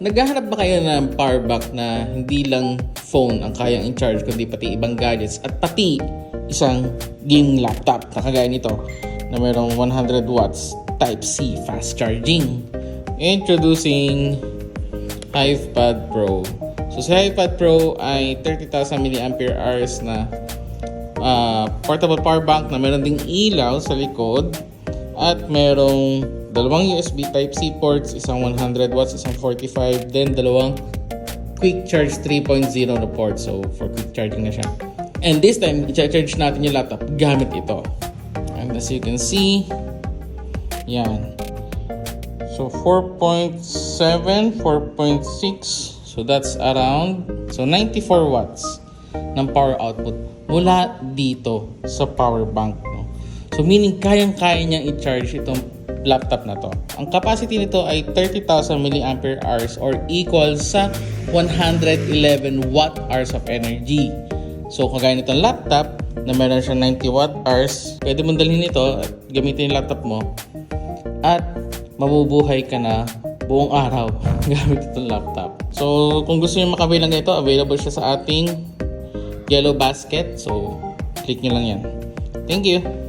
Naghahanap ba kayo ng power bank na hindi lang phone ang kayang in-charge kundi pati ibang gadgets at pati isang gaming laptop na kagaya nito na mayroong 100 watts Type-C fast charging? Introducing HivePad Pro. So si HivePad Pro ay 30,000 mAh na portable power bank na meron ding ilaw sa likod at merong dalawang USB Type-C ports, isang 100 watts, isang 45, then dalawang quick charge 3.0 na port. So for quick charging na siya. And this time, i-charge natin yung laptop gamit ito. And as you can see, yan. So 4.7, 4.6, so that's around 94 watts ng power output mula dito sa power bank, no? So meaning kayang-kaya niyang i-charge itong laptop na to. Ang capacity nito ay 30,000 mAh or equal sa 111 watt-hours of energy. So kagaya nitong laptop na meron siya 90 watt-hours, pwede mong dalhin ito at gamitin yung laptop mo at mabubuhay ka na buong araw gamit itong laptop. So kung gusto niyo makabili ng ito, available siya sa ating yellow basket. So click nyo lang yan. Thank you!